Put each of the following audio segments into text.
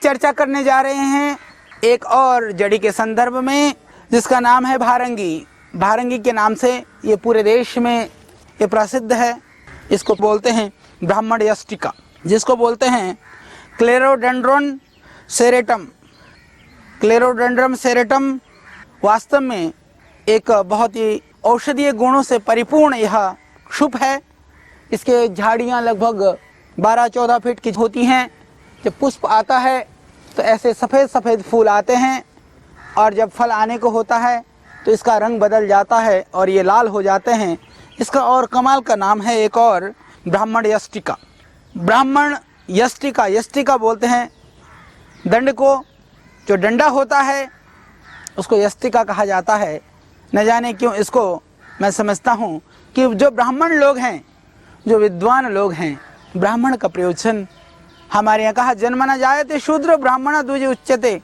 चर्चा करने जा रहे हैं एक और जड़ी के संदर्भ में, जिसका नाम है भारंगी। भारंगी के नाम से ये पूरे देश में ये प्रसिद्ध है। इसको बोलते हैं ब्राह्मण यष्टिका, जिसको बोलते हैं क्लेरोडेंड्रोन सेरेटम। क्लेरोडेंड्रम सेरेटम वास्तव में एक बहुत ही औषधीय गुणों से परिपूर्ण यह शुभ है। इसके झाड़ियाँ लगभग 12-14 फीट की होती हैं। जब पुष्प आता है तो ऐसे सफ़ेद सफ़ेद फूल आते हैं, और जब फल आने को होता है तो इसका रंग बदल जाता है और ये लाल हो जाते हैं। इसका और कमाल का नाम है एक और ब्राह्मण यष्टिका। ब्राह्मण यष्टिका, यष्टिका बोलते हैं दंड को, जो डंडा होता है उसको यष्टिका कहा जाता है। न जाने क्यों इसको मैं समझता हूँ कि जो ब्राह्मण लोग हैं, जो विद्वान लोग हैं, ब्राह्मण का प्रयोजन हमारे यहाँ कहा जन्म न जायते शूद्र ब्राह्मण द्विज उच्यते,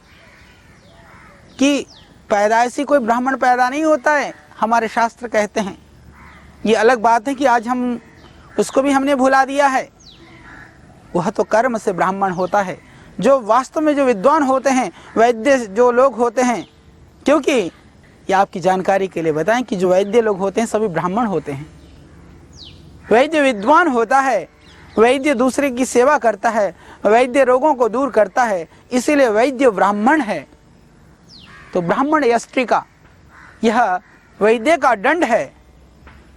कि पैदाइशी कोई ब्राह्मण पैदा नहीं होता है, हमारे शास्त्र कहते हैं। ये अलग बात है कि आज हम उसको भी हमने भुला दिया है। वह तो कर्म से ब्राह्मण होता है। जो वास्तव में जो विद्वान होते हैं, वैद्य जो लोग होते हैं, क्योंकि ये आपकी जानकारी के लिए बताएं कि जो वैद्य लोग होते हैं सभी ब्राह्मण होते हैं। वैद्य विद्वान होता है, वैद्य दूसरे की सेवा करता है, वैद्य रोगों को दूर करता है, इसीलिए वैद्य ब्राह्मण है। तो ब्राह्मण यष्टिका यह वैद्य का दंड है।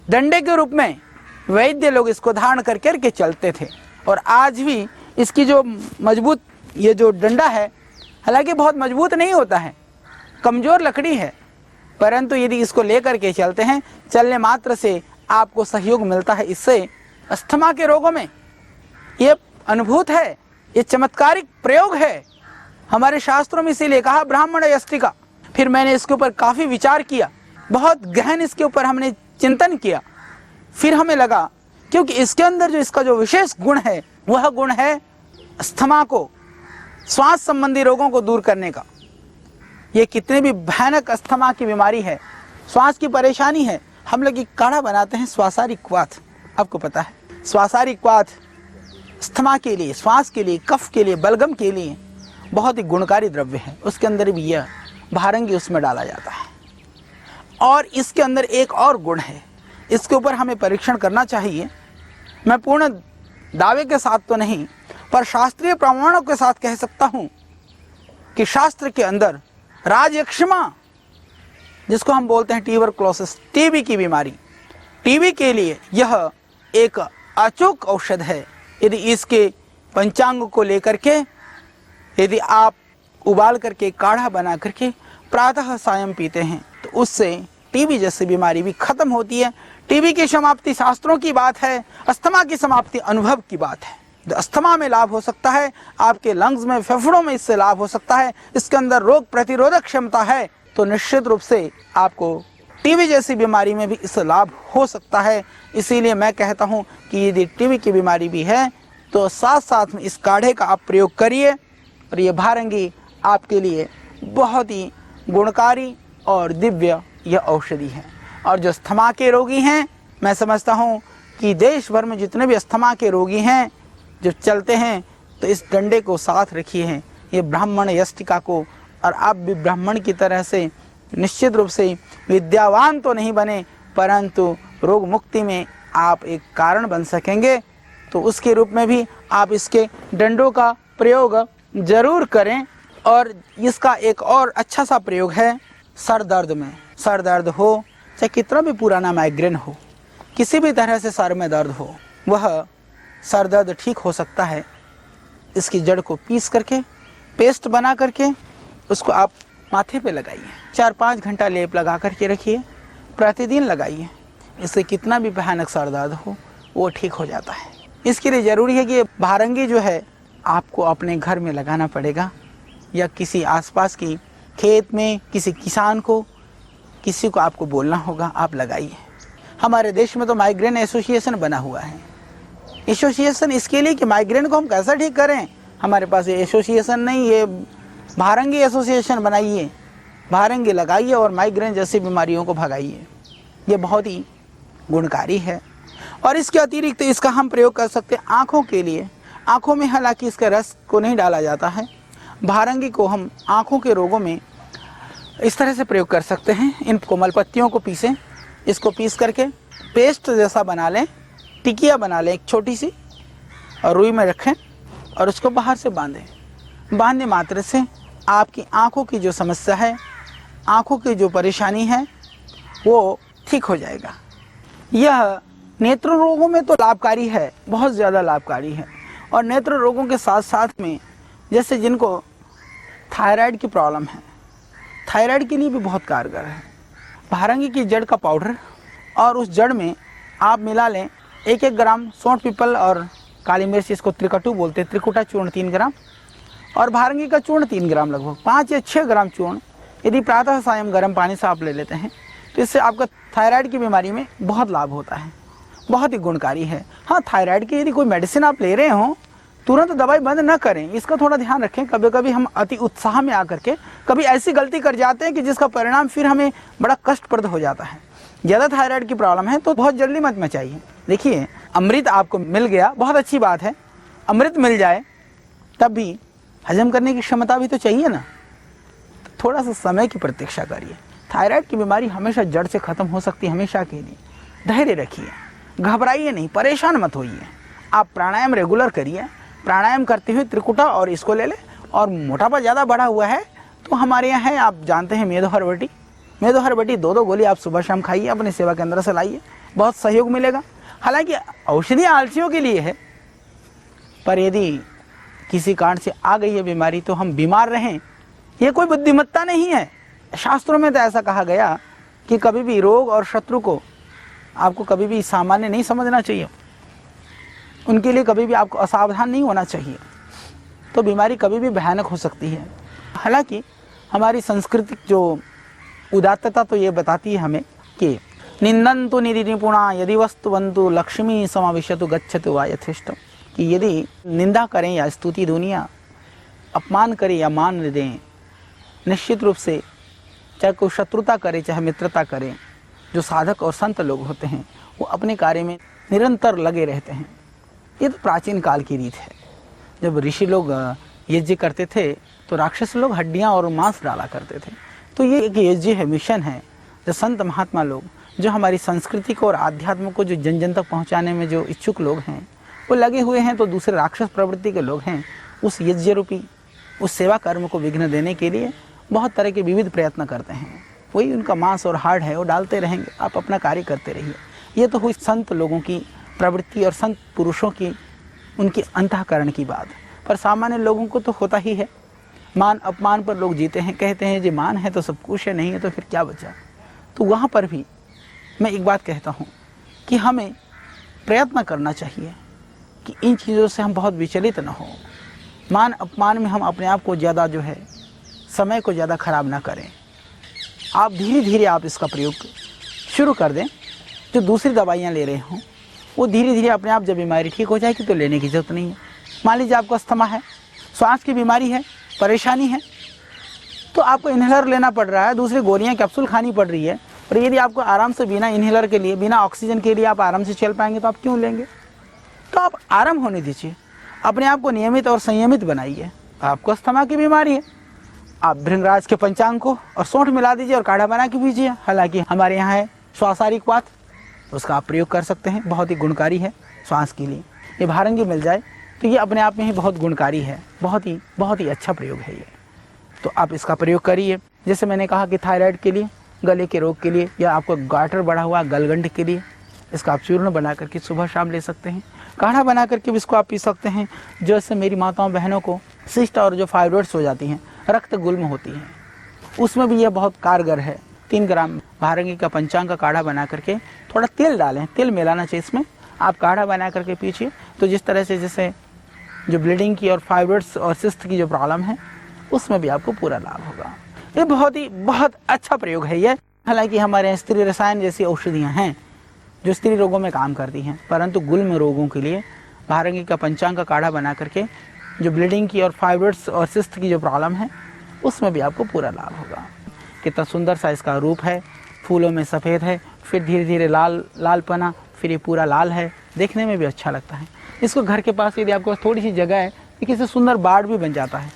डंडे के रूप में वैद्य लोग इसको धारण करके चलते थे, और आज भी इसकी जो मजबूत ये जो डंडा है, हालांकि बहुत मजबूत नहीं होता है, कमज़ोर लकड़ी है, परंतु यदि इसको लेकर के चलते हैं, चलने मात्र से आपको सहयोग मिलता है। इससे अस्थमा के रोगों में ये अनुभूत है, ये चमत्कारिक प्रयोग है हमारे शास्त्रों में, इसीलिए कहा ब्राह्मण यष्टिका। फिर मैंने इसके ऊपर काफ़ी विचार किया, बहुत गहन इसके ऊपर हमने चिंतन किया। फिर हमें लगा क्योंकि इसके अंदर जो इसका जो विशेष गुण है, वह गुण है अस्थमा को, श्वास संबंधी रोगों को दूर करने का। ये कितने भी भयानक अस्थमा की बीमारी है, श्वास की परेशानी है, हम लोग एक काढ़ा बनाते हैं श्वासारिक वात, आपको पता है श्वासारिक वात अस्थमा के लिए, श्वास के लिए, कफ के लिए, बलगम के लिए बहुत ही गुणकारी द्रव्य है। उसके अंदर भी यह भारंगी उसमें डाला जाता है। और इसके अंदर एक और गुण है, इसके ऊपर हमें परीक्षण करना चाहिए। मैं पूर्ण दावे के साथ तो नहीं, पर शास्त्रीय प्रमाणों के साथ कह सकता हूँ कि शास्त्र के अंदर राजयक्षमा, जिसको हम बोलते हैं ट्यूबरक्लोसिस, टीबी की बीमारी, टीबी के लिए यह एक अचूक औषध है। यदि इसके पंचांग को लेकर के यदि आप उबाल करके काढ़ा बना करके प्रातः सायं पीते हैं तो उससे टीबी जैसी बीमारी भी खत्म होती है। टीबी की समाप्ति शास्त्रों की बात है, अस्थमा की समाप्ति अनुभव की बात है। अस्थमा में लाभ हो सकता है, आपके लंग्स में, फेफड़ों में इससे लाभ हो सकता है, इसके अंदर रोग प्रतिरोधक क्षमता है, तो निश्चित रूप से आपको टीबी जैसी बीमारी में भी इससे लाभ हो सकता है। इसीलिए मैं कहता हूँ कि यदि टीबी की बीमारी भी है तो साथ साथ में इस काढ़े का आप प्रयोग करिए, और ये भारंगी आपके लिए बहुत ही गुणकारी और दिव्य यह औषधि है। और जो अस्थमा के रोगी हैं, मैं समझता हूँ कि देश भर में जितने भी अस्थमा के रोगी हैं जो चलते हैं, तो इस डंडे को साथ रखिए हैं, ये ब्राह्मण यष्टिका को, और आप भी ब्राह्मण की तरह से निश्चित रूप से विद्यावान तो नहीं बने, परंतु रोग मुक्ति में आप एक कारण बन सकेंगे। तो उसके रूप में भी आप इसके डंडों का प्रयोग जरूर करें। और इसका एक और अच्छा सा प्रयोग है सर दर्द में। सर दर्द हो, चाहे कितना भी पुराना माइग्रेन हो, किसी भी तरह से सर में दर्द हो, वह सर दर्द ठीक हो सकता है। इसकी जड़ को पीस करके पेस्ट बना करके उसको आप माथे पे लगाइए, 4-5 घंटा लेप लगा करके रखिए, प्रतिदिन लगाइए। इससे कितना भी भयानक सर दर्द हो वो ठीक हो जाता है। इसके लिए ज़रूरी है कि भारंगी जो है आपको अपने घर में लगाना पड़ेगा, या किसी आसपास की खेत में किसी किसान को, किसी को आपको बोलना होगा, आप लगाइए। हमारे देश में तो माइग्रेन एसोसिएशन बना हुआ है। एसोसिएशन इसके लिए कि माइग्रेन को हम कैसा ठीक करें, हमारे पास ये एसोसिएशन नहीं, ये भारंगी एसोसिएशन बनाइए, भारंगी लगाइए और माइग्रेन जैसी बीमारियों को भगाइए। ये बहुत ही गुणकारी है। और इसके अतिरिक्त इसका हम प्रयोग कर सकते हैं आँखों के लिए। आँखों में हालांकि इसके रस को नहीं डाला जाता है, भारंगी को हम आँखों के रोगों में इस तरह से प्रयोग कर सकते हैं। इन कोमल पत्तियों को पीसें, इसको पीस करके पेस्ट जैसा बना लें, टिकिया बना लें एक छोटी सी, और रुई में रखें और उसको बाहर से बांधें। बांधने मात्र से आपकी आँखों की जो समस्या है, आँखों की जो परेशानी है, वो ठीक हो जाएगा। यह नेत्र रोगों में तो लाभकारी है, बहुत ज़्यादा लाभकारी है। और नेत्र रोगों के साथ साथ में जैसे जिनको थायराइड की प्रॉब्लम है, थायराइड के लिए भी बहुत कारगर है। भारंगी की जड़ का पाउडर और उस जड़ में आप मिला लें 1-1 ग्राम सौंठ पीपल और काली मिर्च, इसको त्रिकटु बोलते हैं, त्रिकुटा चूर्ण 3 ग्राम, और भारंगी का चूर्ण 3 ग्राम, लगभग 5 या 6 ग्राम चूर्ण यदि प्रातः सायं गर्म पानी से आप ले लेते हैं तो इससे आपका थायराइड की बीमारी में बहुत लाभ होता है, बहुत ही गुणकारी है। हाँ, थायराइड की यदि कोई मेडिसिन आप ले रहे हो, तुरंत दवाई बंद न करें, इसका थोड़ा ध्यान रखें। कभी कभी हम अति उत्साह में आकर के कभी ऐसी गलती कर जाते हैं कि जिसका परिणाम फिर हमें बड़ा कष्टप्रद हो जाता है। ज़्यादा थायराइड की प्रॉब्लम है तो बहुत जल्दी मत मचाइए। देखिए, अमृत आपको मिल गया, बहुत अच्छी बात है, अमृत मिल जाए तब भी हजम करने की क्षमता भी तो चाहिए ना, तो थोड़ा सा समय की प्रतीक्षा करिए। थायराइड की बीमारी हमेशा जड़ से खत्म हो सकती है, हमेशा के लिए। धैर्य रखिए, घबराइए नहीं, परेशान मत होइए। आप प्राणायाम रेगुलर करिए, प्राणायाम करते हुए त्रिकुटा और इसको ले लें। और मोटापा ज़्यादा बढ़ा हुआ है तो हमारे यहाँ है, आप जानते हैं, मेदो हरबटी। मेदो हरबटी 2-2 गोली आप सुबह शाम खाइए, अपने सेवा केंद्र से लाइए, बहुत सहयोग मिलेगा। हालांकि औषधि आलसियों के लिए है, पर यदि किसी कारण से आ गई है बीमारी तो हम बीमार रहें, ये कोई बुद्धिमत्ता नहीं है। शास्त्रों में तो ऐसा कहा गया कि कभी भी रोग और शत्रु को आपको कभी भी सामान्य नहीं समझना चाहिए, उनके लिए कभी भी आपको असावधान नहीं होना चाहिए, तो बीमारी कभी भी भयानक हो सकती है। हालांकि हमारी सांस्कृतिक जो उदात्तता तो ये बताती है हमें कि निंदन्तु निधि निपुणा यदि वस्तुवन्तु लक्ष्मी समाविशतु गच्छतु वा यथेष्टम, कि यदि निंदा करें या स्तुति दुनिया, अपमान करें या मान दें, निश्चित रूप से चाहे कोई शत्रुता करे चाहे मित्रता करे, जो साधक और संत लोग होते हैं वो अपने कार्य में निरंतर लगे रहते हैं। ये तो प्राचीन काल की रीत है। जब ऋषि लोग यज्ञ करते थे तो राक्षस लोग हड्डियां और मांस डाला करते थे। तो ये एक यज्ञ है, मिशन है। जो संत महात्मा लोग, जो हमारी संस्कृति को और आध्यात्म को जो जन जन तक पहुँचाने में जो इच्छुक लोग हैं, वो लगे हुए हैं। तो दूसरे राक्षस प्रवृत्ति के लोग हैं, उस यज्ञ रूपी उस सेवा कर्म को विघ्न देने के लिए बहुत तरह के विविध प्रयत्न करते हैं। वही उनका मांस और हाड़ है, वो डालते रहेंगे, आप अपना कार्य करते रहिए। ये तो हुई संत लोगों की प्रवृत्ति और संत पुरुषों की, उनकी अंतःकरण की बात। पर सामान्य लोगों को तो होता ही है, मान अपमान पर लोग जीते हैं, कहते हैं जी मान है तो सब कुछ है, नहीं है तो फिर क्या बचा। तो वहाँ पर भी मैं एक बात कहता हूँ कि हमें प्रयत्न करना चाहिए कि इन चीज़ों से हम बहुत विचलित न हो। मान अपमान में हम अपने आप को ज़्यादा जो है समय को ज़्यादा ख़राब ना करें। आप धीरे धीरे आप इसका प्रयोग शुरू कर दें। जो दूसरी दवाइयाँ ले रहे हों वो धीरे धीरे अपने आप जब बीमारी ठीक हो जाएगी तो लेने की ज़रूरत नहीं है। मान लीजिए आपको अस्थमा है, सांस की बीमारी है, परेशानी है, तो आपको इन्हेलर लेना पड़ रहा है, दूसरी गोलियाँ कैप्सूल खानी पड़ रही है। और यदि आपको आराम से बिना इन्हेलर के लिए, बिना ऑक्सीजन के लिए आप आराम से चल पाएंगे तो आप क्यों लेंगे। तो आप आराम होने दीजिए, अपने आप को नियमित और संयमित बनाइए। आपको अस्थमा की बीमारी है, आप भृंगराज के पंचांग को और सौंठ मिला दीजिए और काढ़ा बना के पीजिए। हालांकि हमारे यहाँ है श्वासारिक वात, उसका आप प्रयोग कर सकते हैं, बहुत ही गुणकारी है श्वास के लिए। ये भारंगी मिल जाए तो ये अपने आप में ही बहुत गुणकारी है, बहुत ही अच्छा प्रयोग है ये। तो आप इसका प्रयोग करिए। जैसे मैंने कहा कि थायराइड के लिए, गले के रोग के लिए, या आपको गाटर बढ़ा हुआ गलगंड के लिए, इसका आप चूर्ण बना करके सुबह शाम ले सकते हैं। काढ़ा बना करके भी इसको आप पी सकते हैं। जैसे मेरी माताओं बहनों को सिस्ट और जो फाइब्रॉइड्स हो जाती हैं, रक्त गुल्म होती हैं, उसमें भी यह बहुत कारगर है। 3 ग्राम भारंगी का पंचांग का काढ़ा बना करके थोड़ा तेल डालें, तेल मिलाना चाहिए इसमें, आप काढ़ा बना करके पीजिए। तो जिस तरह से जैसे जो ब्लीडिंग की और फाइब्रॉइड्स और सिस्ट की जो प्रॉब्लम है उसमें भी आपको पूरा लाभ होगा। ये बहुत अच्छा प्रयोग है ये। हालांकि हमारे यहाँ स्त्री रसायन जैसी औषधियाँ हैं जो स्त्री रोगों में काम करती हैं, परंतु गुल्म रोगों के लिए भारंगी का पंचांग का काढ़ा बना करके जो ब्लीडिंग की और फाइब्रॉइड्स और सिस्ट की जो प्रॉब्लम है उसमें भी आपको पूरा लाभ होगा। कितना सुंदर सा इसका रूप है, फूलों में सफ़ेद है, फिर धीरे धीरे लालपना, फिर ये पूरा लाल है, देखने में भी अच्छा लगता है। इसको घर के पास यदि आपको थोड़ी सी जगह है तो किसी सुंदर बाड़ भी बन जाता है।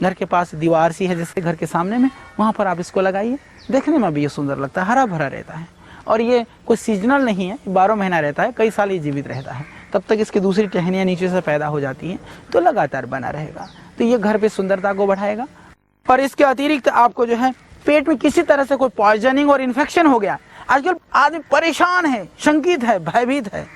घर के पास दीवार सी है जैसे घर के सामने में, वहाँ पर आप इसको लगाइए, देखने में भी ये सुंदर लगता है, हरा भरा रहता है। और ये कोई सीजनल नहीं है, 12 महीना रहता है, कई साल ये जीवित रहता है, तब तक इसकी दूसरी टहनियाँ नीचे से पैदा हो जाती हैं, तो लगातार बना रहेगा। तो ये घर पे सुंदरता को बढ़ाएगा। और इसके अतिरिक्त आपको जो है पेट में किसी तरह से कोई पॉइजनिंग और इन्फेक्शन हो गया, आजकल आदमी परेशान है, शंकित है, भयभीत है,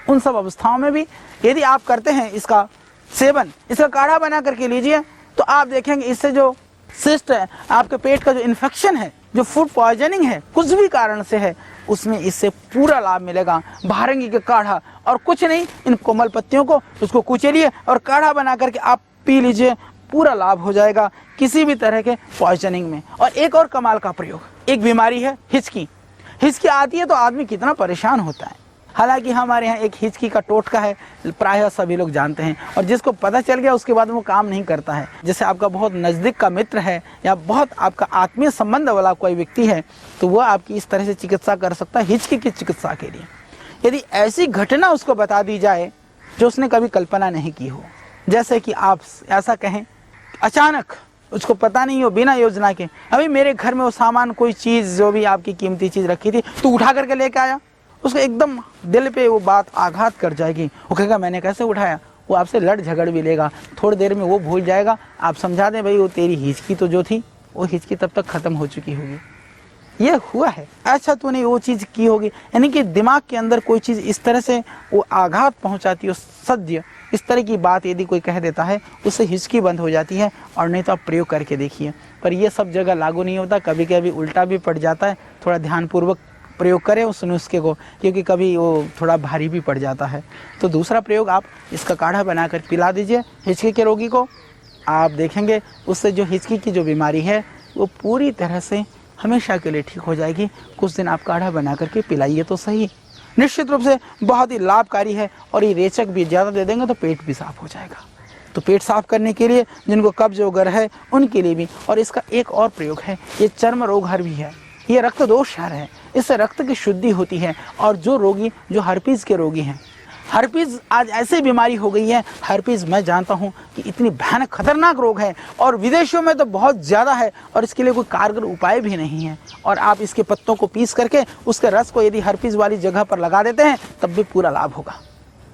उन सब अवस्थाओं में भी यदि आप करते हैं इसका सेवन, इसका काढ़ा बना करके लीजिए, तो आप देखेंगे इससे जो सिस्ट है, आपके पेट का जो इन्फेक्शन है, जो फूड पॉइजनिंग है, कुछ भी कारण से है, उसमें इससे पूरा लाभ मिलेगा। भारंगी का काढ़ा, और कुछ नहीं, इन कोमल पत्तियों को उसको कुचलिए और काढ़ा बना करके आप पी लीजिए, पूरा लाभ हो जाएगा किसी भी तरह के पॉइजनिंग में। और एक और कमाल का प्रयोग, एक बीमारी है हिचकी। हिचकी आती है तो आदमी कितना परेशान होता है। हालांकि हमारे यहाँ एक हिचकी का टोटका है, प्रायः सभी लोग जानते हैं, और जिसको पता चल गया उसके बाद वो काम नहीं करता है। जैसे आपका बहुत नज़दीक का मित्र है या बहुत आपका आत्मीय संबंध वाला कोई व्यक्ति है, तो वह आपकी इस तरह से चिकित्सा कर सकता है हिचकी की चिकित्सा के लिए। यदि ऐसी घटना उसको बता दी जाए जो उसने कभी कल्पना नहीं की हो, जैसे कि आप ऐसा कहें अचानक, उसको पता नहीं हो, बिना योजना के, अभी मेरे घर में वो सामान, कोई चीज़ जो भी आपकी कीमती चीज़ रखी थी तो उठा करके लेके आया, उसको एकदम दिल पे वो बात आघात कर जाएगी। वो कहेगा मैंने कैसे उठाया, वो आपसे लड़ झगड़ भी लेगा, थोड़ी देर में वो भूल जाएगा। आप समझा दें भाई वो तेरी हिचकी तो जो थी वो हिचकी तब तक ख़त्म हो चुकी होगी, ये हुआ है, अच्छा तूने वो चीज़ की होगी। यानी कि दिमाग के अंदर कोई चीज़ इस तरह से वो आघात पहुंचाती है, सद्य इस तरह की बात यदि कोई कह देता है, उससे हिचकी बंद हो जाती है। और नहीं तो आप प्रयोग करके देखिए, पर ये सब जगह लागू नहीं होता, कभी कभी उल्टा भी पड़ जाता है। थोड़ा ध्यानपूर्वक प्रयोग करें उस नुस्खे को, क्योंकि कभी वो थोड़ा भारी भी पड़ जाता है। तो दूसरा प्रयोग, आप इसका काढ़ा बनाकर पिला दीजिए हिचकी के रोगी को, आप देखेंगे उससे जो हिचकी की जो बीमारी है वो पूरी तरह से हमेशा के लिए ठीक हो जाएगी। कुछ दिन आप काढ़ा बना करके पिलाइए तो सही, निश्चित रूप से बहुत ही लाभकारी है। और ये रेचक भी ज़्यादा दे देंगे तो पेट भी साफ हो जाएगा। तो पेट साफ करने के लिए, जिनको कब्ज वगैरह है उनके लिए भी। और इसका एक और प्रयोग है, ये चर्म रोग हर भी है, ये रक्त दोष हर है, इससे रक्त की शुद्धि होती है। और जो रोगी, जो हर्पीज़ के रोगी हैं, हर्पीज़ आज ऐसी बीमारी हो गई है, हर्पीज़ मैं जानता हूँ कि इतनी भयानक खतरनाक रोग है, और विदेशों में तो बहुत ज़्यादा है, और इसके लिए कोई कारगर उपाय भी नहीं है। और आप इसके पत्तों को पीस करके उसके रस को यदि हर्पीज़ वाली जगह पर लगा देते हैं तब भी पूरा लाभ होगा।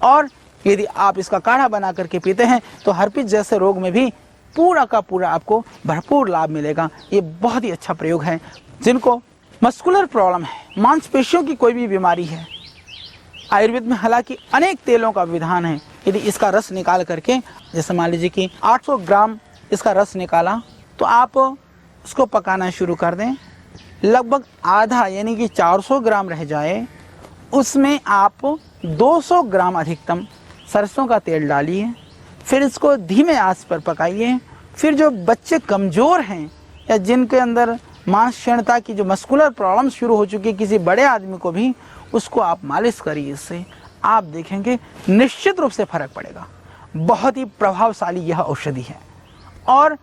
और यदि आप इसका काढ़ा बना करके पीते हैं तो हर्पीज़ जैसे रोग में भी पूरा का पूरा आपको भरपूर लाभ मिलेगा। ये बहुत ही अच्छा प्रयोग है। जिनको मस्कुलर प्रॉब्लम है, मांसपेशियों की कोई भी बीमारी है, आयुर्वेद में हालांकि अनेक तेलों का विधान है। यदि इसका रस निकाल करके, जैसे मान लीजिए कि 800 ग्राम इसका रस निकाला, तो आप उसको पकाना शुरू कर दें, लगभग आधा यानी कि 400 ग्राम रह जाए, उसमें आप 200 ग्राम अधिकतम सरसों का तेल डालिए, फिर इसको धीमे आंच पर पकाइए। फिर जो बच्चे कमज़ोर हैं या जिनके अंदर मांस क्षीणता की जो मस्कुलर प्रॉब्लम शुरू हो चुकी है, किसी बड़े आदमी को भी, उसको आप मालिश करिए, इससे आप देखेंगे निश्चित रूप से फर्क पड़ेगा। बहुत ही प्रभावशाली यह औषधि है। और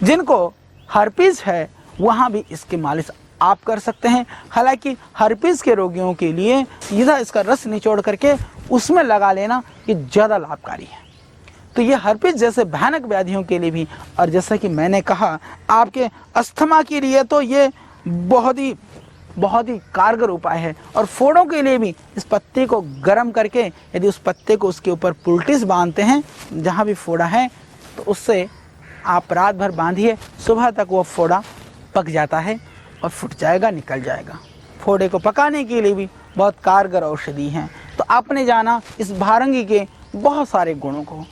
जिनको हर्पीज़ है वहाँ भी इसकी मालिश आप कर सकते हैं। हालांकि हर्पीज़ के रोगियों के लिए यह इसका रस निचोड़ करके उसमें लगा लेना ये ज़्यादा लाभकारी है। तो ये हर्पीज़ जैसे भयानक व्याधियों के लिए भी, और जैसा कि मैंने कहा आपके अस्थमा के लिए तो ये बहुत ही कारगर उपाय है। और फोड़ों के लिए भी इस पत्ते को गर्म करके, यदि उस पत्ते को उसके ऊपर पुलटिस बांधते हैं जहाँ भी फोड़ा है, तो उससे आप रात भर बांधिए, सुबह तक वो फोड़ा पक जाता है और फूट जाएगा, निकल जाएगा। फोड़े को पकाने के लिए भी बहुत कारगर औषधि हैं। तो आपने जाना इस भारंगी के बहुत सारे गुणों को।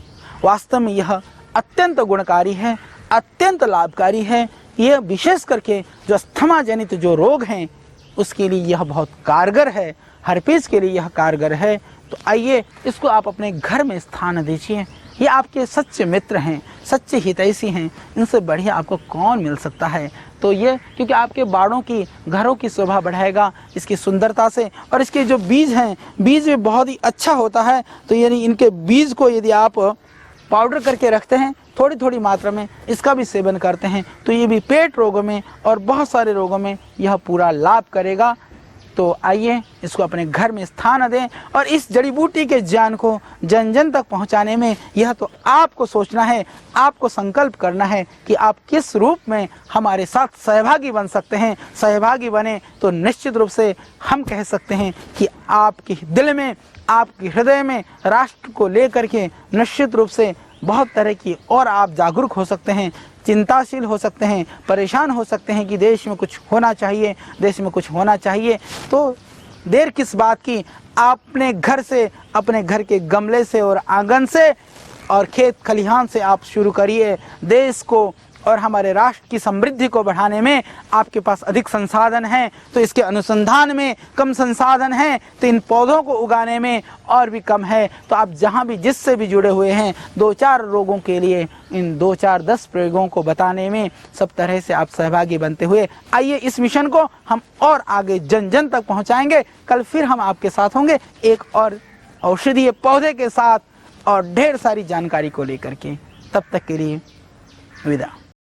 वास्तव में यह अत्यंत गुणकारी है, अत्यंत लाभकारी है। यह विशेष करके जो अस्थमा जनित जो रोग हैं उसके लिए यह बहुत कारगर है, हर्पीज़ के लिए यह कारगर है। तो आइए इसको आप अपने घर में स्थान दीजिए। ये आपके सच्चे मित्र हैं, सच्चे हितैषी हैं, इनसे बढ़िया आपको कौन मिल सकता है। तो ये क्योंकि आपके बाड़ों की, घरों की शोभा बढ़ाएगा इसकी सुंदरता से। और इसके जो बीज हैं, बीज भी बहुत ही अच्छा होता है। तो यानी इनके बीज को यदि आप पाउडर करके रखते हैं, थोड़ी थोड़ी मात्रा में इसका भी सेवन करते हैं, तो ये भी पेट रोगों में और बहुत सारे रोगों में यह पूरा लाभ करेगा। तो आइए इसको अपने घर में स्थान दें और इस जड़ी बूटी के ज्ञान को जन जन तक पहुंचाने में यह तो आपको सोचना है, आपको संकल्प करना है कि आप किस रूप में हमारे साथ सहभागी बन सकते हैं। सहभागी बने तो निश्चित रूप से हम कह सकते हैं कि आपके दिल में, आपके हृदय में राष्ट्र को लेकर के निश्चित रूप से बहुत तरह की और आप जागरूक हो सकते हैं, चिंताशील हो सकते हैं, परेशान हो सकते हैं कि देश में कुछ होना चाहिए, देश में कुछ होना चाहिए। तो देर किस बात की, अपने घर से, अपने घर के गमले से और आंगन से और खेत खलिहान से आप शुरू करिए। देश को और हमारे राष्ट्र की समृद्धि को बढ़ाने में आपके पास अधिक संसाधन हैं तो इसके अनुसंधान में कम संसाधन हैं, तो इन पौधों को उगाने में और भी कम है। तो आप जहाँ भी जिससे भी जुड़े हुए हैं, 2-4 लोगों के लिए इन 2-4-10 प्रयोगों को बताने में सब तरह से आप सहभागी बनते हुए आइए इस मिशन को हम और आगे जन जन तक पहुँचाएंगे। कल फिर हम आपके साथ होंगे एक और औषधीय पौधे के साथ और ढेर सारी जानकारी को लेकर के। तब तक के लिए विदा।